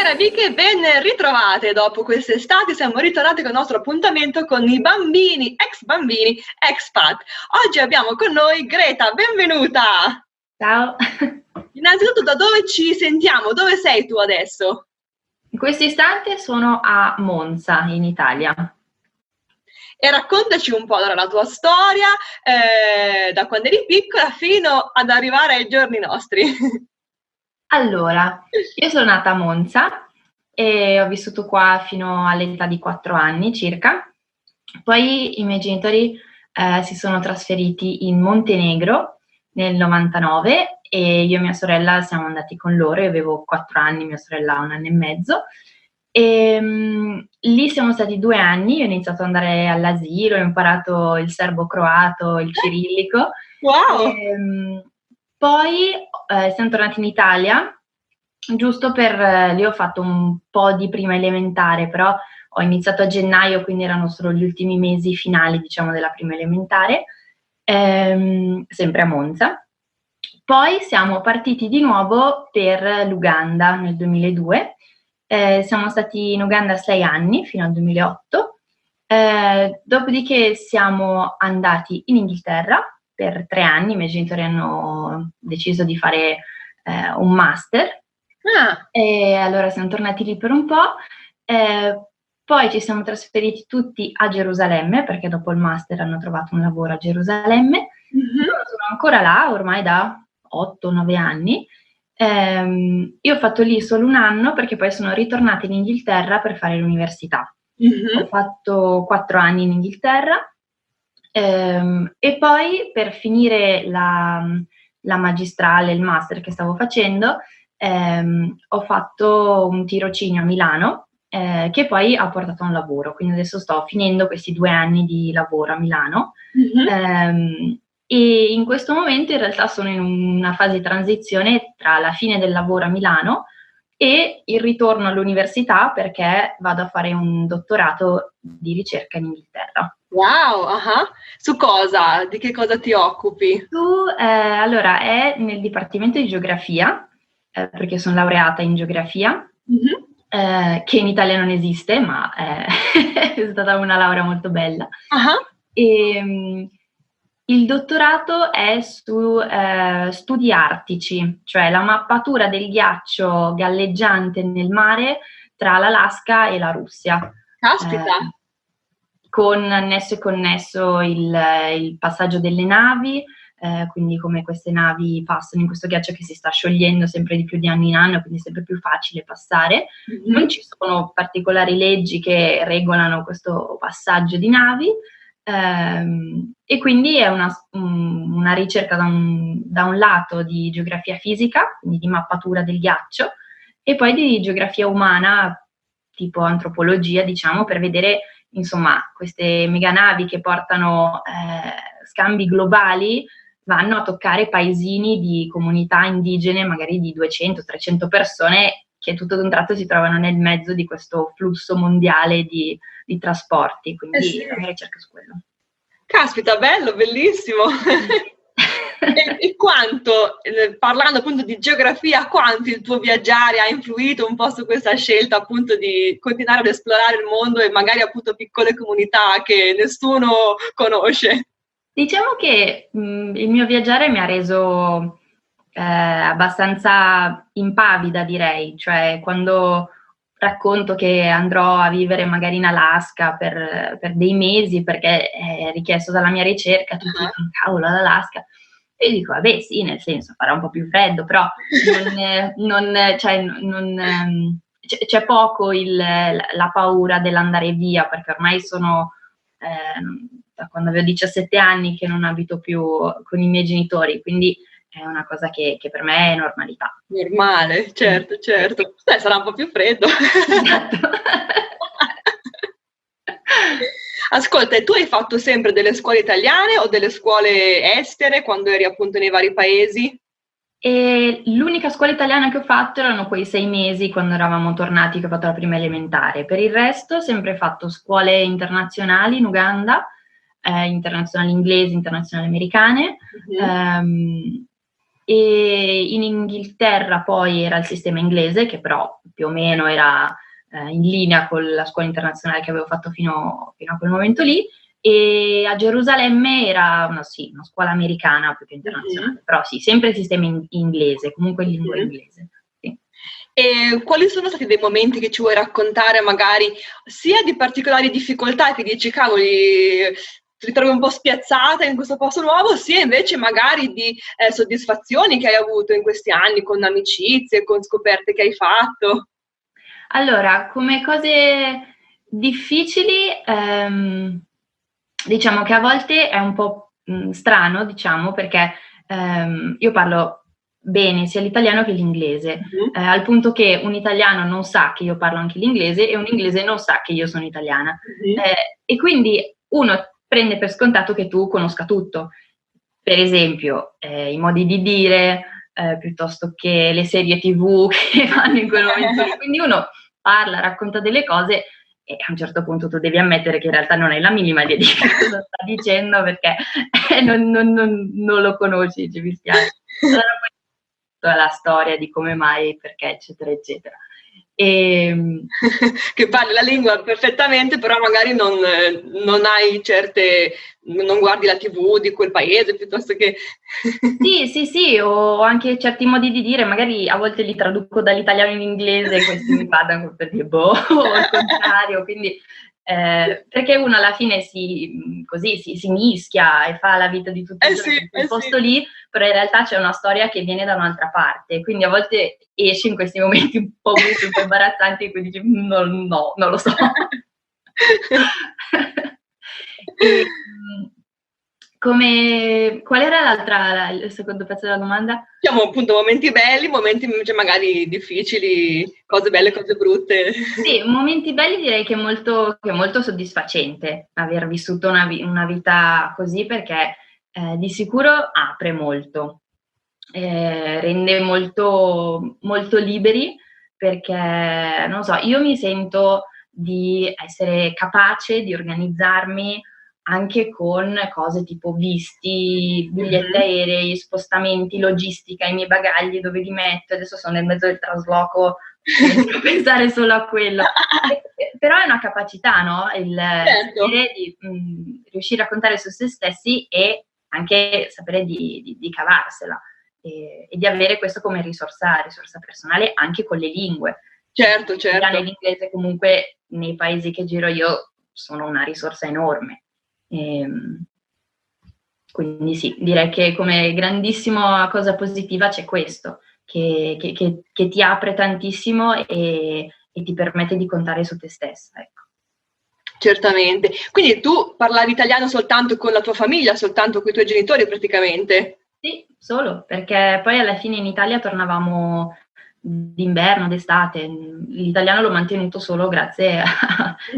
Care amiche, ben ritrovate dopo quest'estate, siamo ritornati con il nostro appuntamento con i bambini, expat. Oggi abbiamo con noi Greta, benvenuta! Ciao! Innanzitutto da dove ci sentiamo? Dove sei tu adesso? In questo istante sono a Monza, in Italia. E raccontaci un po' allora la tua storia, da quando eri piccola fino ad arrivare ai giorni nostri. Allora, io sono nata a Monza e ho vissuto qua fino all'età di 4 anni circa. Poi i miei genitori si sono trasferiti in Montenegro nel 99 e io e mia sorella siamo andati con loro. Io avevo 4 anni, mia sorella ha 1 anno e mezzo. Lì siamo stati 2 anni, io ho iniziato ad andare all'asilo, ho imparato il serbo-croato, il cirillico. Wow! Poi siamo tornati in Italia, giusto per lì ho fatto un po' di prima elementare, però ho iniziato a gennaio, quindi erano solo gli ultimi mesi finali, diciamo, della prima elementare, sempre a Monza. Poi siamo partiti di nuovo per l'Uganda nel 2002. Siamo stati in Uganda 6 anni, fino al 2008. Dopodiché siamo andati in Inghilterra per 3 anni. I miei genitori hanno deciso di fare un master. E allora siamo tornati lì per un po'. Poi ci siamo trasferiti tutti a Gerusalemme, perché dopo il master hanno trovato un lavoro a Gerusalemme. Loro sono ancora là, ormai da 8-9 anni. Io ho fatto lì solo 1 anno perché poi sono ritornata in Inghilterra per fare l'università. Ho fatto 4 anni in Inghilterra e poi per finire la magistrale, il master che stavo facendo, ho fatto un tirocinio a Milano che poi ha portato a un lavoro, quindi adesso sto finendo questi 2 anni di lavoro a Milano. E in questo momento in realtà sono in una fase di transizione tra la fine del lavoro a Milano e il ritorno all'università, perché vado a fare un dottorato di ricerca in Inghilterra. Wow, su cosa? Di che cosa ti occupi? Allora, è nel Dipartimento di Geografia, perché sono laureata in Geografia, che in Italia non esiste, ma è stata una laurea molto bella. Il dottorato è su studi artici, cioè la mappatura del ghiaccio galleggiante nel mare tra l'Alaska e la Russia. Caspita! Con annesso e connesso il passaggio delle navi, quindi come queste navi passano in questo ghiaccio che si sta sciogliendo sempre di più di anno in anno, quindi è sempre più facile passare. Non ci sono particolari leggi che regolano questo passaggio di navi, e quindi è una ricerca da un lato di geografia fisica, quindi di mappatura del ghiaccio, e poi di geografia umana, tipo antropologia, diciamo, per vedere insomma queste meganavi che portano scambi globali vanno a toccare paesini di comunità indigene, magari di 200-300 persone, che tutto d'un tratto si trovano nel mezzo di questo flusso mondiale di trasporti, quindi la mia ricerca è su quello. Caspita, bello, bellissimo! E quanto, parlando appunto di geografia, quanto il tuo viaggiare ha influito un po' su questa scelta appunto di continuare ad esplorare il mondo e magari appunto piccole comunità che nessuno conosce? Diciamo che il mio viaggiare mi ha reso abbastanza impavida, direi, cioè quando racconto che andrò a vivere magari in Alaska per dei mesi perché è richiesto dalla mia ricerca, tutti dicono cavolo, l'Alaska. E io dico, vabbè sì, nel senso farà un po' più freddo, però c'è poco la paura dell'andare via, perché ormai sono da quando avevo 17 anni che non abito più con i miei genitori, quindi è una cosa che per me è normalità. Normale, certo. Sarà un po' più freddo. Esatto. Ascolta, e tu hai fatto sempre delle scuole italiane o delle scuole estere quando eri appunto nei vari paesi? E l'unica scuola italiana che ho fatto erano quei 6 mesi quando eravamo tornati, che ho fatto la prima elementare. Per il resto ho sempre fatto scuole internazionali in internazionali inglesi, internazionali americane, e in Inghilterra poi era il sistema inglese, che però più o meno era in linea con la scuola internazionale che avevo fatto fino a quel momento lì, e a Gerusalemme era una scuola americana più che internazionale, però sì, sempre il sistema inglese, comunque in lingua inglese. Sì. E quali sono stati dei momenti che ci vuoi raccontare, magari sia di particolari difficoltà che dici, cavoli, ti ritrovi un po' spiazzata in questo posto nuovo, sia invece magari di soddisfazioni che hai avuto in questi anni con amicizie, con scoperte che hai fatto? Allora, come cose difficili, diciamo che a volte è un po' strano, diciamo, perché io parlo bene sia l'italiano che l'inglese, al punto che un italiano non sa che io parlo anche l'inglese e un inglese non sa che io sono italiana. E quindi uno prende per scontato che tu conosca tutto. Per esempio, i modi di dire, piuttosto che le serie TV che fanno in quel momento lì. Quindi uno parla, racconta delle cose e a un certo punto tu devi ammettere che in realtà non hai la minima idea di cosa sta dicendo, perché non lo conosci, ci dispiace. Allora poi tutta la storia di come mai, perché, eccetera, eccetera. Che parli la lingua perfettamente, però magari non hai non guardi la TV di quel paese piuttosto che... Sì, o anche certi modi di dire, magari a volte li traduco dall'italiano in inglese e questi mi guardano per dire boh, o al contrario, quindi perché uno alla fine si mischia e fa la vita di tutti i giorni in quel posto lì, però in realtà c'è una storia che viene da un'altra parte, quindi a volte esci in questi momenti un po' brutti, un po' imbarazzanti in cui dici no, non lo so. Qual era il secondo pezzo della domanda? Diciamo appunto momenti belli, momenti invece magari difficili, cose belle, cose brutte. Sì, momenti belli direi che è molto soddisfacente aver vissuto una vita così, perché di sicuro apre molto, rende molto, molto liberi, perché non so, io mi sento di essere capace di organizzarmi anche con cose tipo visti, biglietti aerei, spostamenti, logistica, i miei bagagli, dove li metto, adesso sono nel mezzo del trasloco, riesco a pensare solo a quello. Però è una capacità, no? Certo. Di riuscire a contare su se stessi e anche sapere di cavarsela e di avere questo come risorsa personale anche con le lingue. Certo. L'inglese comunque nei paesi che giro io sono una risorsa enorme. Quindi sì, direi che come grandissima cosa positiva c'è questo, che ti apre tantissimo e ti permette di contare su te stessa, ecco. Certamente. Quindi tu parlavi italiano soltanto con la tua famiglia, soltanto con i tuoi genitori praticamente? Sì, solo, perché poi alla fine in Italia tornavamo d'inverno, d'estate, l'italiano l'ho mantenuto solo grazie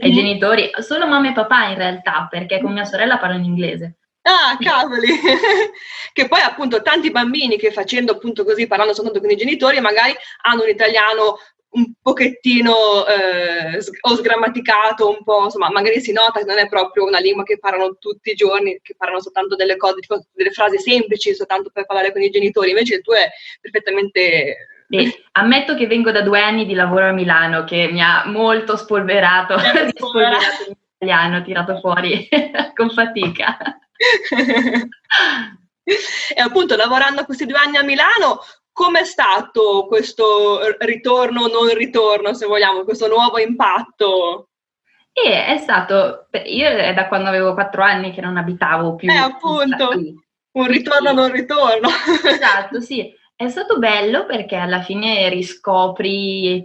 ai genitori, solo mamma e papà in realtà, perché con mia sorella parlo in inglese. Ah, cavoli! Che poi appunto tanti bambini che facendo appunto così, parlando soltanto con i genitori, magari hanno un italiano un pochettino o sgrammaticato, un po', insomma, magari si nota che non è proprio una lingua che parlano tutti i giorni, che parlano soltanto delle cose, tipo, delle frasi semplici, soltanto per parlare con i genitori, invece il tuo è perfettamente... Ammetto che vengo da 2 anni di lavoro a Milano, che mi ha molto spolverato in italiano, tirato fuori con fatica. E appunto lavorando questi 2 anni a Milano, com'è stato questo ritorno, non ritorno, se vogliamo, questo nuovo impatto? È stato, io è da quando avevo 4 anni che non abitavo più appunto, qui. Un ritorno, non ritorno. Esatto, sì. È stato bello perché alla fine riscopri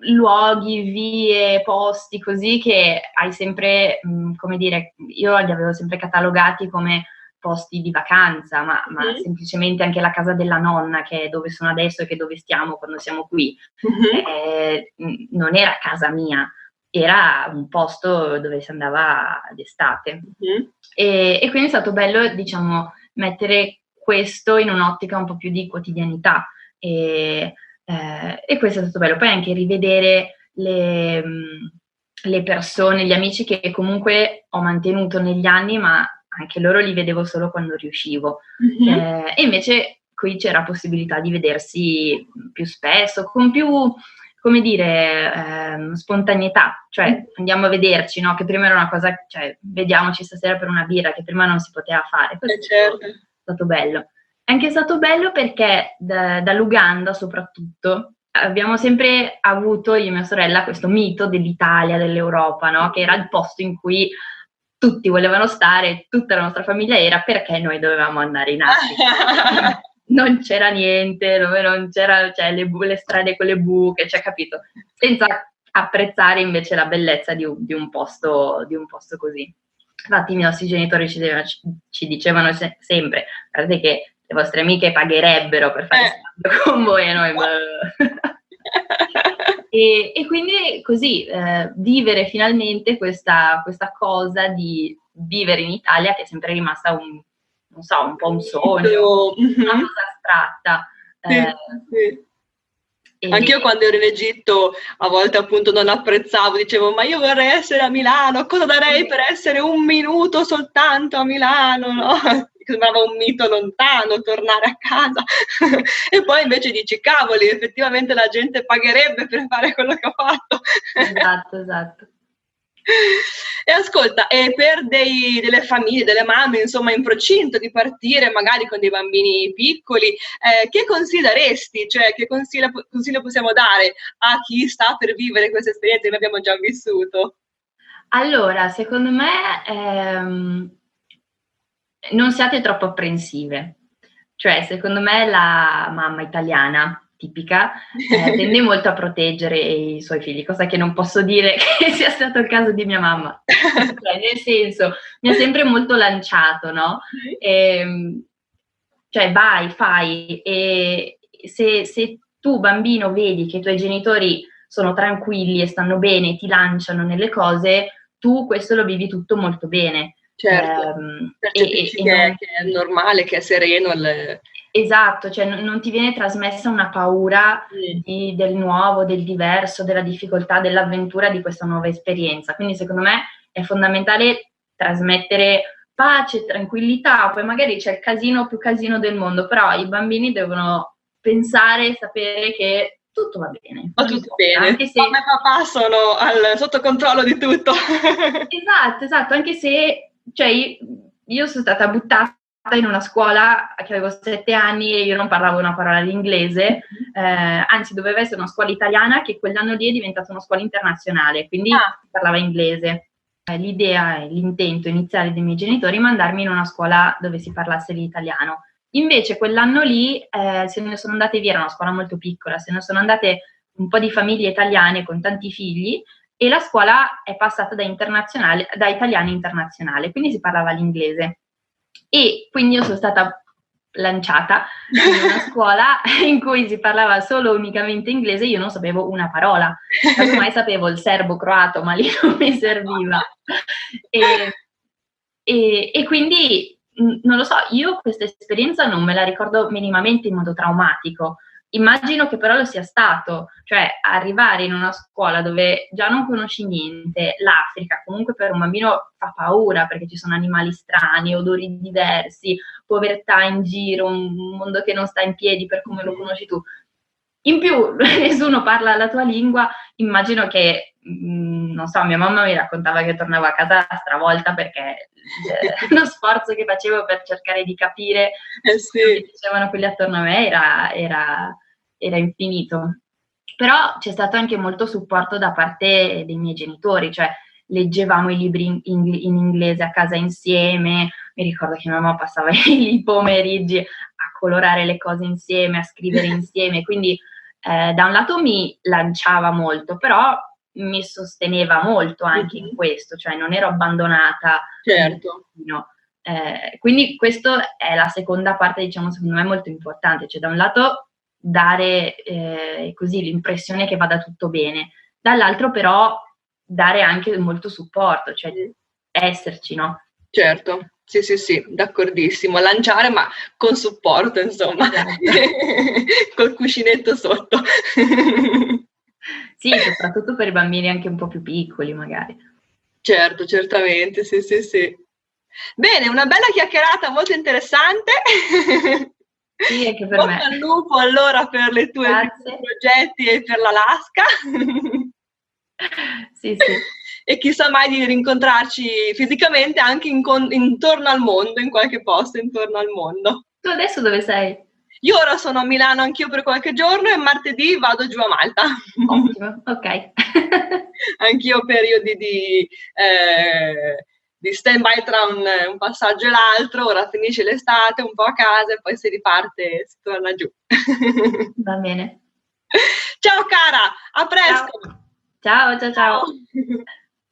luoghi, vie, posti così che hai sempre, come dire, io li avevo sempre catalogati come posti di vacanza, ma semplicemente anche la casa della nonna, che è dove sono adesso e che è dove stiamo quando siamo qui, non era casa mia, era un posto dove si andava d'estate. E quindi è stato bello, diciamo, mettere questo in un'ottica un po' più di quotidianità e questo è stato bello. Poi anche rivedere le persone, gli amici che comunque ho mantenuto negli anni, ma anche loro li vedevo solo quando riuscivo. E invece qui c'era possibilità di vedersi più spesso, con più, come dire, spontaneità, cioè andiamo a vederci, no? Che prima era una cosa, cioè vediamoci stasera per una birra, che prima non si poteva fare. Questo certo. è stato bello. È anche stato bello perché dall'Uganda soprattutto abbiamo sempre avuto, io e mia sorella, questo mito dell'Italia, dell'Europa, no? Che era il posto in cui tutti volevano stare, tutta la nostra famiglia era, perché noi dovevamo andare in Africa. Non c'era niente, dove non c'era, cioè, le strade con le buche, cioè, capito? Senza apprezzare invece la bellezza di un posto così. Infatti i nostri genitori ci dicevano sempre, guardate che le vostre amiche pagherebbero per fare scambio con voi e noi... E quindi così vivere finalmente questa cosa di vivere in Italia, che è sempre rimasta non so, un po' un sogno, una cosa astratta. Sì. Anch'io quando ero in Egitto a volte appunto non apprezzavo, dicevo ma io vorrei essere a Milano, cosa darei per essere un minuto soltanto a Milano, no? Sembrava un mito lontano tornare a casa e poi invece dici cavoli, effettivamente la gente pagherebbe per fare quello che ho fatto. Esatto. E ascolta, e per delle famiglie, delle mamme, insomma, in procinto di partire, magari con dei bambini piccoli, che consiglieresti? Cioè, che consiglio possiamo dare a chi sta per vivere queste esperienze che noi abbiamo già vissuto? Allora, secondo me non siate troppo apprensive. Cioè, secondo me la mamma italiana tipica tende molto a proteggere i suoi figli, cosa che non posso dire che sia stato il caso di mia mamma. Cioè, nel senso, mi ha sempre molto lanciato, no? Cioè, vai, fai, e se tu bambino vedi che i tuoi genitori sono tranquilli e stanno bene, ti lanciano nelle cose, tu questo lo vivi tutto molto bene. Certo, percepisci che è normale, che è sereno. Esatto, cioè non ti viene trasmessa una paura del nuovo, del diverso, della difficoltà, dell'avventura di questa nuova esperienza. Quindi secondo me è fondamentale trasmettere pace, tranquillità, poi magari c'è il più casino del mondo, però i bambini devono pensare e sapere che tutto va bene. Va tutto bene, anche se mamma e papà sono sotto controllo di tutto. Esatto, anche se cioè, io sono stata buttata in una scuola che avevo 7 anni e io non parlavo una parola di inglese, anzi doveva essere una scuola italiana che quell'anno lì è diventata una scuola internazionale, quindi si parlava inglese. L'idea e l'intento iniziale dei miei genitori è mandarmi in una scuola dove si parlasse l'italiano. Invece quell'anno lì se ne sono andate via, era una scuola molto piccola, se ne sono andate un po' di famiglie italiane con tanti figli e la scuola è passata da italiano a internazionale, quindi si parlava l'inglese. E quindi io sono stata lanciata in una scuola in cui si parlava solo unicamente inglese, io non sapevo una parola, ormai sapevo il serbo-croato, ma lì non mi serviva. E quindi, non lo so, io questa esperienza non me la ricordo minimamente in modo traumatico. Immagino che però lo sia stato, cioè arrivare in una scuola dove già non conosci niente, l'Africa comunque per un bambino fa paura perché ci sono animali strani, odori diversi, povertà in giro, un mondo che non sta in piedi per come lo conosci tu. In più nessuno parla la tua lingua, immagino che, non so, mia mamma mi raccontava che tornavo a casa stravolta perché lo sforzo che facevo per cercare di capire quello che dicevano quelli attorno a me era infinito. Però c'è stato anche molto supporto da parte dei miei genitori, cioè leggevamo i libri in inglese a casa insieme, mi ricordo che mia mamma passava i pomeriggi a colorare le cose insieme, a scrivere insieme, quindi da un lato mi lanciava molto, però mi sosteneva molto anche in questo, cioè non ero abbandonata. Certo. Quindi questa è la seconda parte, diciamo, secondo me molto importante, cioè da un lato dare così l'impressione che vada tutto bene, dall'altro però dare anche molto supporto, cioè esserci, no? Certo, sì, d'accordissimo, lanciare ma con supporto, insomma, col cuscinetto sotto. Sì, soprattutto per i bambini anche un po' più piccoli magari. Certo, certamente, sì. Bene, una bella chiacchierata molto interessante. Sì, anche per Bocca me. al lupo allora per i tuoi progetti e per l'Alaska. Sì, sì. E chissà mai di rincontrarci fisicamente anche intorno al mondo, in qualche posto intorno al mondo. Tu adesso dove sei? Io ora sono a Milano anch'io per qualche giorno e martedì vado giù a Malta. Ottimo, ok. Anch'io ho periodi di stand-by tra un passaggio e l'altro, ora finisce l'estate, un po' a casa e poi si riparte e si torna giù. Va bene. Ciao cara, a presto! Ciao, ciao, ciao. Ciao.